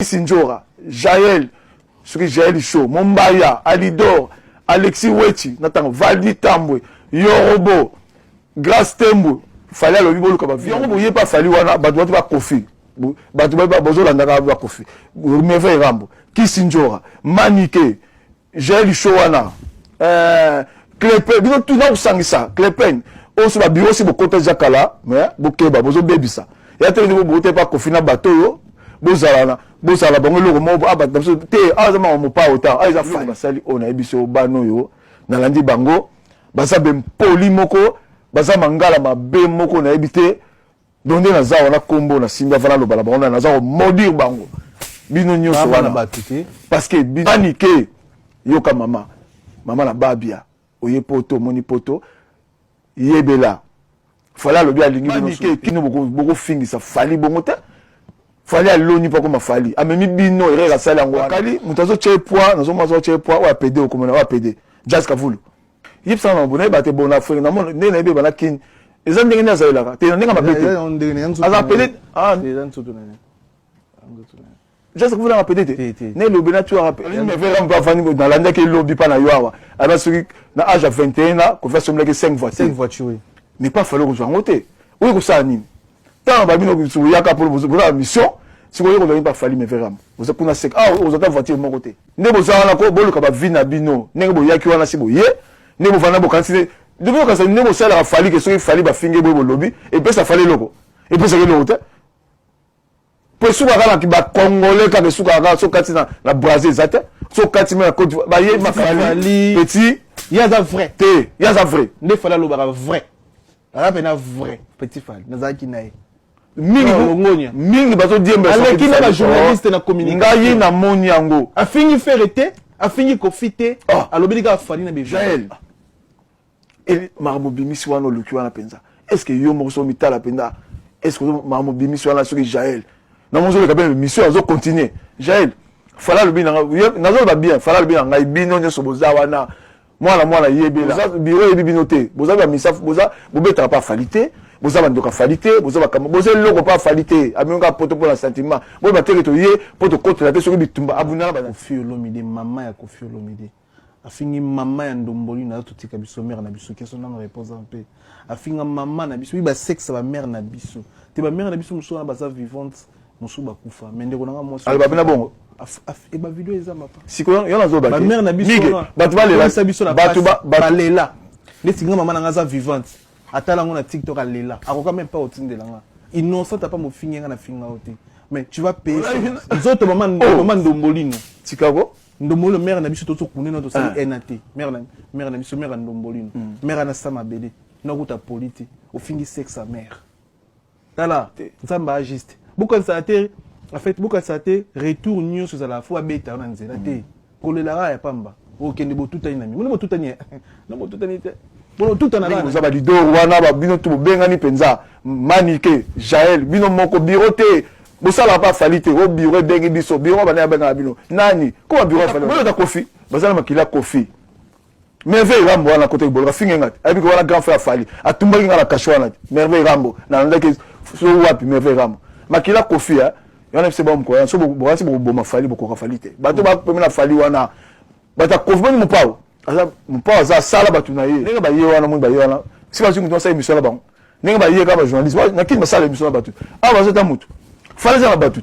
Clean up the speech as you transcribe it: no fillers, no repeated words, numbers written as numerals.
Sinjora, Jaël, Jaël Show, Mombaya, Alidor, Alexis Wechi, Nathan, Valdi Tambwe, Yorobo, Grace Tembo, fallait aller au Kaba. Yorobo, il n'y a pas fallu, Badouat va Kofi. Badouat va Bozo Landara va Kofi. Meve Rambo, Kisinjora, Manike, Jaël Show, Klepen, bien tout le monde sang ça, Klepen. On se va bureau si vous comptez Jakala, mais vous keba, vous baby ça. Il y a tellement de vous pas Kofi na bateau. Bozala bango loko mo abata te azama mo pa autant aiza fa basali ona ebiso bano yo nalandi bango baza be poli moko baza mangala mabe moko na ebité donde na zawa na kombo na simba fana lo bala bango na zawa modir bango bino nyonso wana batuke parce que binanike yoka mama na babia oye poto moni poto yebela fala lo bia lingi binanike kino boko fingi sa fali bongo te fallait aloni pas comme fallait amemi bino ere la sala ngo kali mutazo chepwa nazo mazo chepwa wa pd okomona wa pd jazz kavulu yipsa na bona ba te bona fo na mon ne na be bana kin eza ndenge na zaila ka te ndenge ma pd aza pd eza ntutu na jazz kavulu na pd te ne lo bena tu rappel me vera mpa fani na landa ke lobi pa na yoawa aba suri na âge à 21 na ko faire sembler que 5 voitures mais pas fallu que ngote oui ko ça ni tant babino ko yaka pour la mission si vous voulez pas fallu me faire vous avez sec vous avez voiture mon côté ne vous avez ko bolo ka ba vina bino ne bo yaki wana si bo ye ne bo vana bo kansi de bo kansi ne bo sala fallu que so fallu ba finge bo lobby et puis ça fallait logo et puis ça que l'autre pour souka kana ki ba congolais ka souka kana so kati na Brazil zate so kati na Côte d'Ivoire ba ye ma fali petit ya za vrai te ya za vrai ne fallait lo ba vrai la pena vrai petit fall nazaki nae mingi bazo diemba aleki na ba journaliste na communication ngai na moni yango afingi ferete afingi kofite alobi ka fali na be Jaël et marmo bimisi wana luki wana penza est-ce que yo mo so mitala penda est-ce que marmo bimisi wana so Jaël na mo zo le kabel mission azo continuer Jaël fala lobi na nazo ba bien fala lobi na ngai bino nyoso boza wana mwana yebela biro yebi binote boza ba misaf boza bobeta pas falité boza bandoka falité boza ba boza loko pas falité aminga poto pour la sentiment bo ba tere to ye poto contre la teso bitumba abuna ba Koffi Olomide mama ya Koffi Olomide afingi mama ya ndomboli na tutika biso mère na biso question na réponse un peu afinga mama na biso ba sexe ba mère na biso te ba mère na biso muso na baza vivante muso ba kufa mende ko na moi alba bina bongo et ba vidéo ezama pa siko yana zo ba mère na biso batu ba lela netinga mama na ngaza vivante atala ngona TikTok alela akoka même pas otindela nga innocent pas mo finga na finga oti mais tu vas payer zoto maman ndombolino tikako ndomolo mère na biso to kunena to sali NAT mère na biso mère ndombolino mère na sama bele na kuta politi au fingi sexe sa mère tala nzamba juste beaucoup ça été en fait beaucoup ça été retour news sur la fois beta na nzela te kolela ya pamba okende botuta inami mona botuta ni na botuta ni te bon tout en allant vous avez dit do wana ba bino to bengani penza manike Jaël bino moko biroté bosala pas falité au bureau bengi biso bureau bana benga bino nani ko bureau fali bino ta Koffi bazala makila Koffi merveille rambo na côté bolga fingenga abi ko wana grand frère fali atumba ngala kashwana merveille rambo na ndeke so wapi merveille rambo makila Koffi yana se bom ko so bo wasi bo ma fali bo ko falité bato ba pemela fali wana bata Koffi boni mupao mpa za sala batu na ye nenga ba ye wana mo ba ye wana si ba jungu sa émission la bango nenga ba ye ka ba journaliste na kini ba sala émission la batu aba zeta mutu fala za ba batu